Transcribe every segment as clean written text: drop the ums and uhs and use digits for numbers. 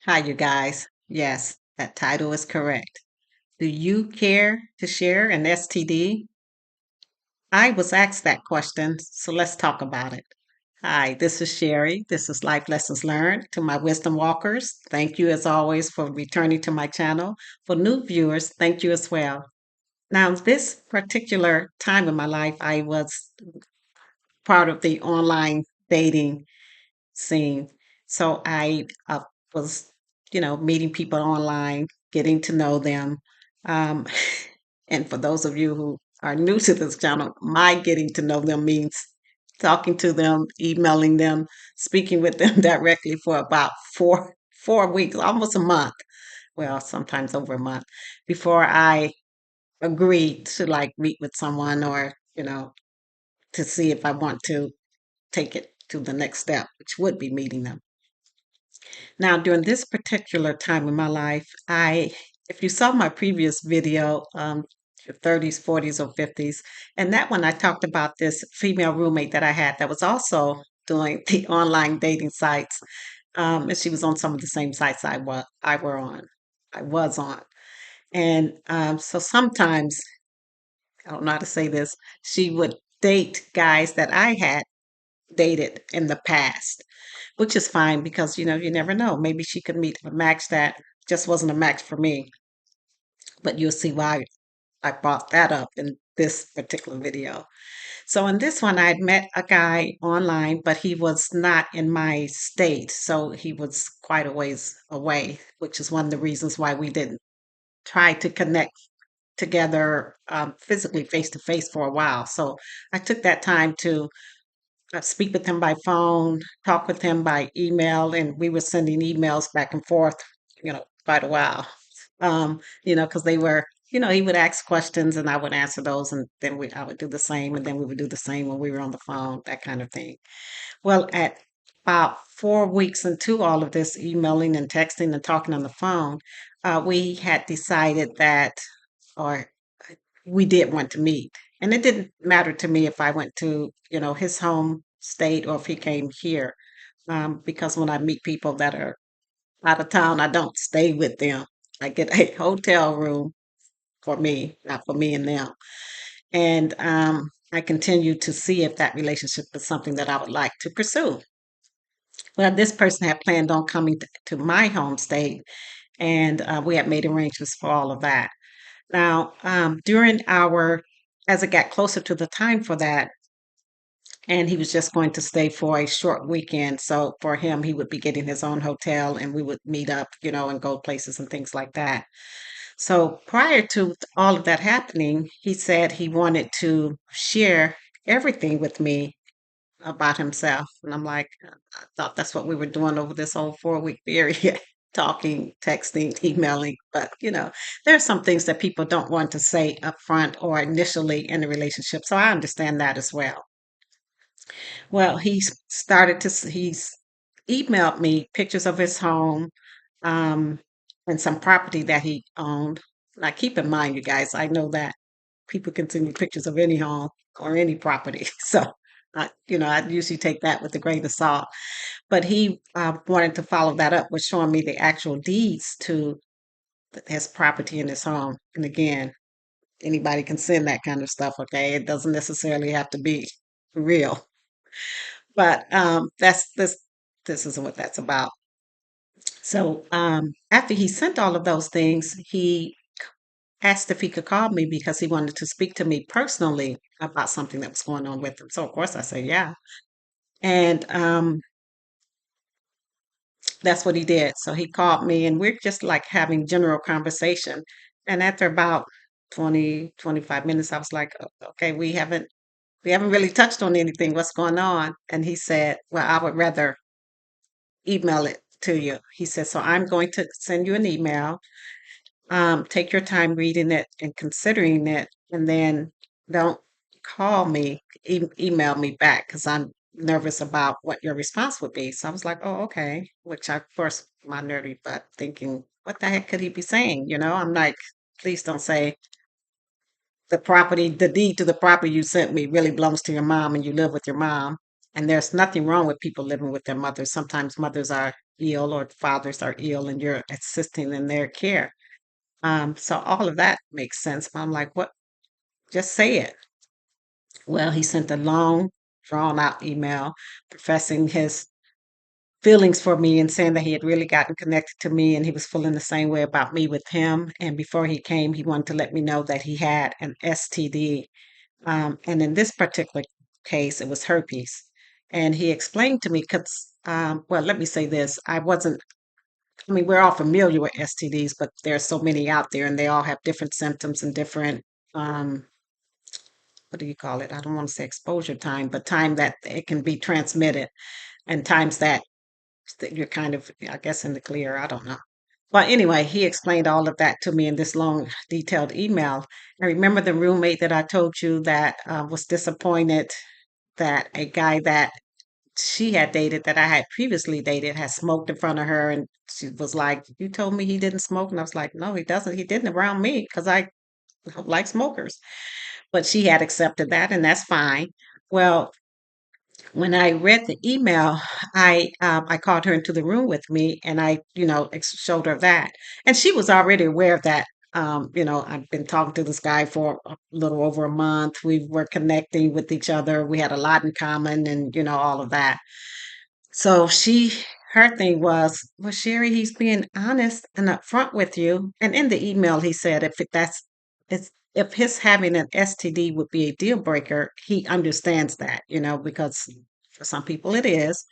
Hi, you guys. Yes, that title is correct. Do you care to share an STD? I was asked that question, so let's talk about it. Hi, this is Sherry. This is Life Lessons Learned. To my wisdom walkers, thank you as always for returning to my channel. For new viewers, thank you as well. Now, this particular time in my life, I was part of the online dating scene. So I was, meeting people online, getting to know them. Um, and for those of you who are new to this channel, my getting to know them means talking to them, emailing them, speaking with them directly for about four weeks, almost a month. Well, sometimes over a month before I agreed to like meet with someone or, to see if I want to take it to the next step, which would be meeting them. Now, during this particular time in my life, if you saw my previous video, your 30s, 40s, or 50s, and that one I talked about this female roommate that I had that was also doing the online dating sites, and she was on some of the same sites I was on, and so sometimes I don't know how to say this. She would date guys that I had dated in the past, which is fine because you never know. Maybe she could meet a match that just wasn't a match for me. But you'll see why I brought that up in this particular video. So in this one, I had met a guy online, but he was not in my state. So he was quite a ways away, which is one of the reasons why we didn't try to connect together physically face to face for a while. So I took that time to speak with him by phone, talk with him by email, and we were sending emails back and forth, quite a while. Because they were, he would ask questions and I would answer those, and then I would do the same, and then we would do the same when we were on the phone, that kind of thing. Well, at about 4 weeks into all of this emailing and texting and talking on the phone, we had decided that, or we did want to meet. And it didn't matter to me if I went to, his home state or if he came here. Because when I meet people that are out of town, I don't stay with them. I get a hotel room for me, not for me and them. And I continue to see if that relationship is something that I would like to pursue. Well, this person had planned on coming to my home state, and we had made arrangements for all of that. Now, as it got closer to the time for that, and he was just going to stay for a short weekend. So for him, he would be getting his own hotel and we would meet up, and go places and things like that. So prior to all of that happening, he said he wanted to share everything with me about himself. And I'm like, I thought that's what we were doing over this whole 4 week period. Talking, texting, emailing, but there are some things that people don't want to say up front or initially in a relationship. So I understand that as well. Well, he's emailed me pictures of his home, um, and some property that he owned. Now, keep in mind, you guys, I know that people can send me pictures of any home or any property. So, I usually take that with a grain of salt. But he wanted to follow that up with showing me the actual deeds to his property and his home. And again, anybody can send that kind of stuff, okay? It doesn't necessarily have to be real. But this isn't what that's about. So after he sent all of those things, he asked if he could call me because he wanted to speak to me personally about something that was going on with him. So of course I said yeah. And that's what he did. So he called me and we're just like having general conversation. And after about 20, 25 minutes, I was like, okay, we haven't really touched on anything. What's going on? And he said, well, I would rather email it to you. He said, so I'm going to send you an email. Take your time reading it and considering it, and then don't call me, email me back because I'm nervous about what your response would be. So I was like, oh, okay. Which I, of course, my nerdy butt thinking, what the heck could he be saying? I'm like, please don't say the deed to the property you sent me really belongs to your mom and you live with your mom. And there's nothing wrong with people living with their mothers. Sometimes mothers are ill or fathers are ill, and you're assisting in their care. So all of that makes sense. But I'm like, what? Just say it. Well, he sent a long, drawn out email professing his feelings for me and saying that he had really gotten connected to me and he was feeling the same way about me with him. And before he came, he wanted to let me know that he had an STD. And in this particular case, it was herpes. And he explained to me, because, well, let me say this. I mean, we're all familiar with STDs, but there are so many out there and they all have different symptoms and different, um, what do you call it? I don't want to say exposure time, but time that it can be transmitted and times that you're kind of, I guess, in the clear. I don't know. But anyway, he explained all of that to me in this long, detailed email. I remember the roommate that I told you that was disappointed that a guy that she had dated, that I had previously dated, had smoked in front of her. And she was like, "You told me he didn't smoke." And I was like, "No, he doesn't. He didn't around me because I don't like smokers." But she had accepted that, and that's fine. Well, when I read the email, I called her into the room with me, and I, showed her that, and she was already aware of that. I've been talking to this guy for a little over a month. We were connecting with each other. We had a lot in common, and all of that. So her thing was, well, Sherry, he's being honest and upfront with you. And in the email, he said if his having an STD would be a deal breaker, he understands that, because for some people it is.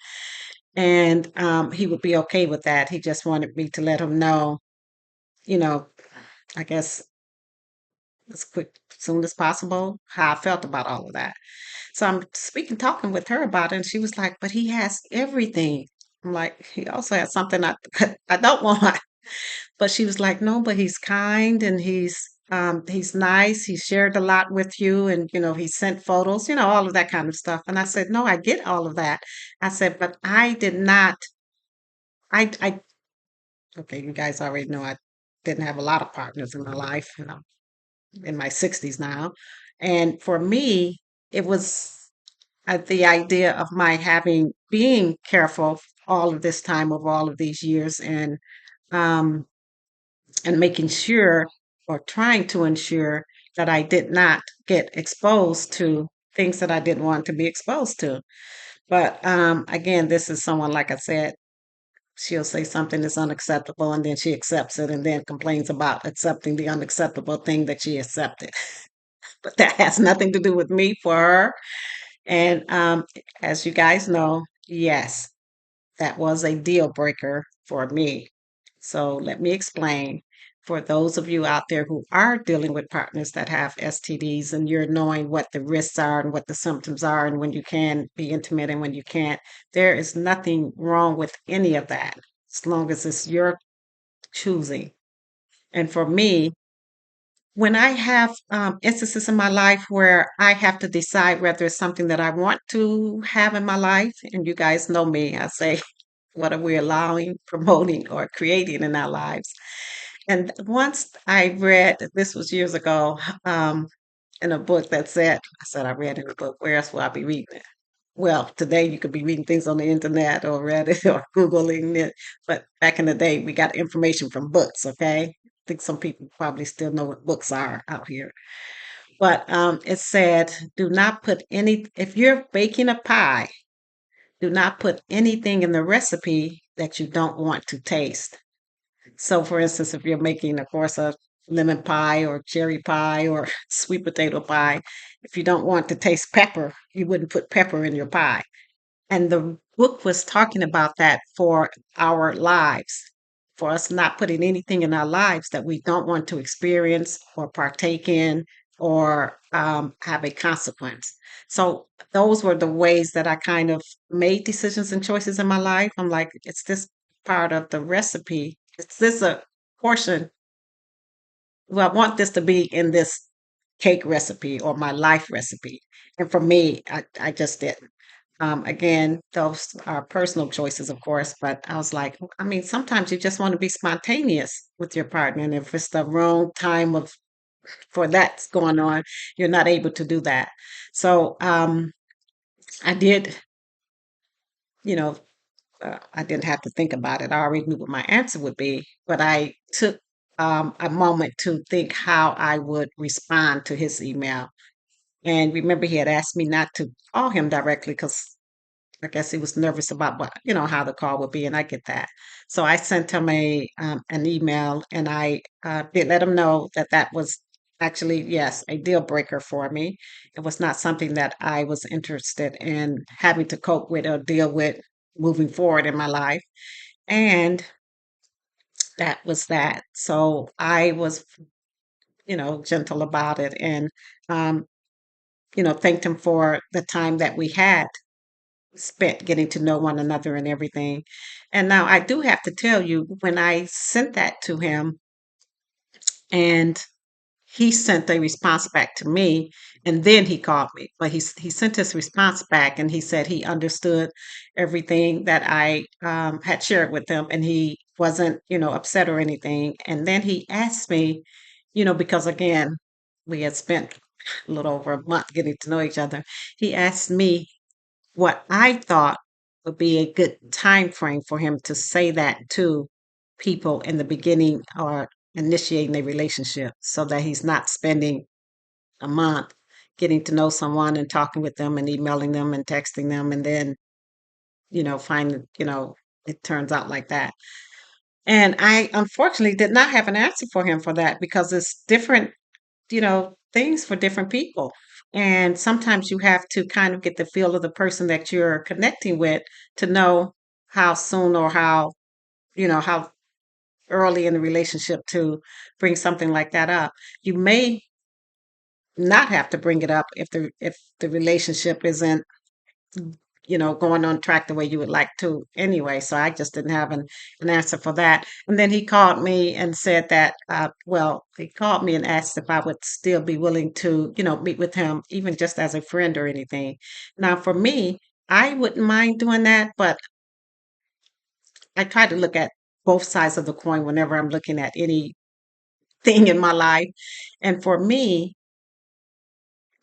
And he would be okay with that. He just wanted me to let him know, you know, I guess as quick, soon as possible, how I felt about all of that. So I'm talking with her about it, and she was like, "But he has everything." I'm like, "He also has something I I don't want." But she was like, "No, but he's kind and he's nice. He shared a lot with you, and he sent photos, all of that kind of stuff." And I said, "No, I get all of that." I said, "But I did not. I okay, you guys already know I didn't have a lot of partners in my life, in my 60s now, and for me, it was." The idea of my having being careful all of this time over all of these years um and making sure or trying to ensure that I did not get exposed to things that I didn't want to be exposed to. But again, this is someone, like I said, she'll say something is unacceptable and then she accepts it and then complains about accepting the unacceptable thing that she accepted. But that has nothing to do with me for her. And as you guys know, yes, that was a deal breaker for me. So let me explain. For those of you out there who are dealing with partners that have STDs and you're knowing what the risks are and what the symptoms are and when you can be intimate and when you can't, there is nothing wrong with any of that as long as it's your choosing. And for me, when I have instances in my life where I have to decide whether it's something that I want to have in my life, and you guys know me, I say, what are we allowing, promoting, or creating in our lives? And once I read, this was years ago, in a book that said, I said I read in a book, where else will I be reading it? Well, today you could be reading things on the internet or Reddit or Googling it, but back in the day, we got information from books, okay? I think some people probably still know what books are out here. But it said, do not put if you're baking a pie, do not put anything in the recipe that you don't want to taste. So, for instance, if you're making, of course, a lemon pie or cherry pie or sweet potato pie, if you don't want to taste pepper, you wouldn't put pepper in your pie. And the book was talking about that for our lives, for us not putting anything in our lives that we don't want to experience or partake in or have a consequence. So those were the ways that I kind of made decisions and choices in my life. I'm like, it's this part of the recipe. Is this a portion? Well, I want this to be in this cake recipe or my life recipe. And for me, I just didn't. Again, those are personal choices, of course, but I was like, I mean, sometimes you just want to be spontaneous with your partner. And if it's the wrong time for that's going on, you're not able to do that. So I did. you know, I didn't have to think about it. I already knew what my answer would be, but I took a moment to think how I would respond to his email. And remember, he had asked me not to call him directly because I guess he was nervous about what, how the call would be, and I get that. So I sent him an email, and I did let him know that that was actually, yes, a deal breaker for me. It was not something that I was interested in having to cope with or deal with moving forward in my life. And that was that. So I was, gentle about it and, um, thanked him for the time that we had spent getting to know one another and everything. And now I do have to tell you, when I sent that to him and he sent a response back to me, and then he called me. But he sent his response back, and he said he understood everything that I had shared with him, and he wasn't, upset or anything. And then he asked me, because again, we had spent a little over a month getting to know each other. He asked me what I thought would be a good time frame for him to say that to people in the beginning or initiating a relationship so that he's not spending a month getting to know someone and talking with them and emailing them and texting them and then, find, it turns out like that. And I unfortunately did not have an answer for him for that because it's different, things for different people. And sometimes you have to kind of get the feel of the person that you're connecting with to know how soon or how early in the relationship to bring something like that up. You may not have to bring it up if the relationship isn't going on track the way you would like to anyway. So I just didn't have an answer for that. And then he called me and said that, well, he called me and asked if I would still be willing to, meet with him, even just as a friend or anything. Now, for me, I wouldn't mind doing that, but I try to look at both sides of the coin whenever I'm looking at anything in my life. And for me,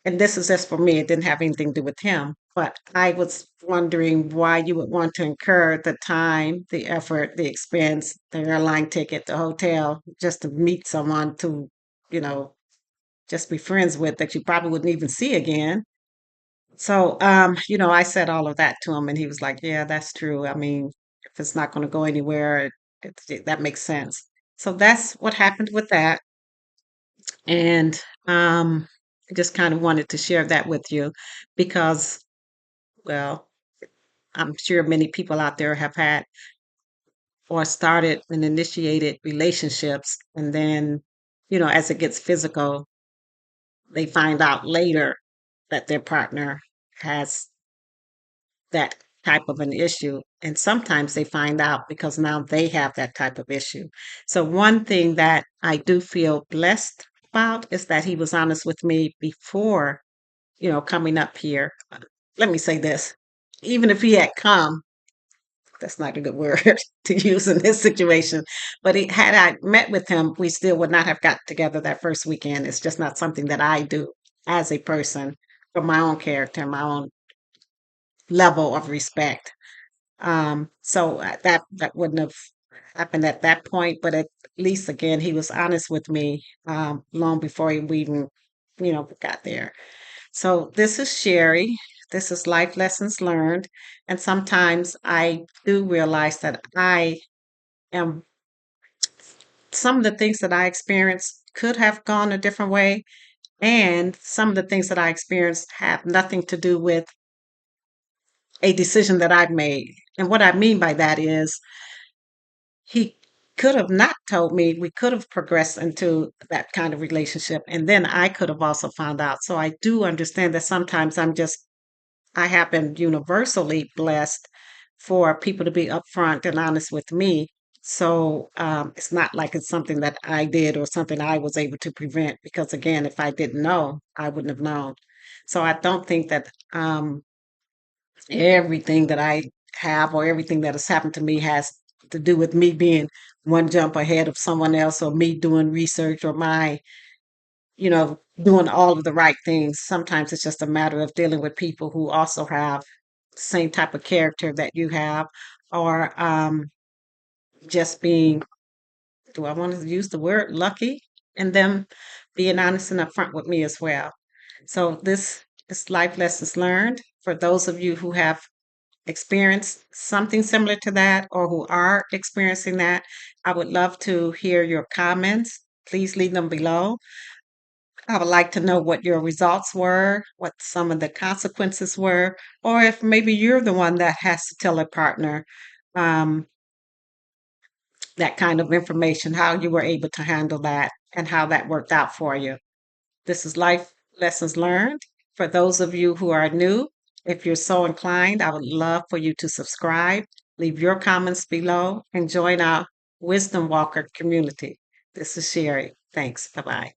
and this is just for me, it didn't have anything to do with him, but I was wondering why you would want to incur the time, the effort, the expense, the airline ticket, the hotel, just to meet someone to, you know, just be friends with that you probably wouldn't even see again. So, I said all of that to him, and he was like, "Yeah, that's true. I mean, if it's not going to go anywhere, that makes sense." So that's what happened with that. And I just kind of wanted to share that with you because, well, I'm sure many people out there have had or started and initiated relationships. And then, as it gets physical, they find out later that their partner has that type of an issue. And sometimes they find out because now they have that type of issue. So, one thing that I do feel blessed about is that he was honest with me before coming up here. Let me say this. Even if he had come, that's not a good word to use in this situation, but had I met with him, we still would not have got together that first weekend. It's just not something that I do as a person for my own character, my own level of respect. So that wouldn't have happened at that point, but at least again, he was honest with me long before we even, got there. So this is Sherry. This is Life Lessons Learned. And sometimes I do realize that I am, some of the things that I experienced could have gone a different way. And some of the things that I experienced have nothing to do with a decision that I've made. And what I mean by that is he could have not told me we could have progressed into that kind of relationship. And then I could have also found out. So I do understand that sometimes I have been universally blessed for people to be upfront and honest with me. So it's not like it's something that I did or something I was able to prevent. Because again, if I didn't know, I wouldn't have known. So I don't think that everything that I have or everything that has happened to me has to do with me being one jump ahead of someone else or me doing research or doing all of the right things. Sometimes it's just a matter of dealing with people who also have, same type of character that you have, or just being, do I want to use the word lucky? And them being honest and upfront with me as well. So this is life lessons learned for those of you who have experienced something similar to that or who are experiencing that. I would love to hear your comments. Please leave them below. I would like to know what your results were, what some of the consequences were, or if maybe you're the one that has to tell a partner um, that kind of information, how you were able to handle that and how that worked out for you. This is Life Lessons Learned. For those of you who are new, if you're so inclined, I would love for you to subscribe, leave your comments below, and join our Wisdom Walker community. This is Sherry. Thanks. Bye bye.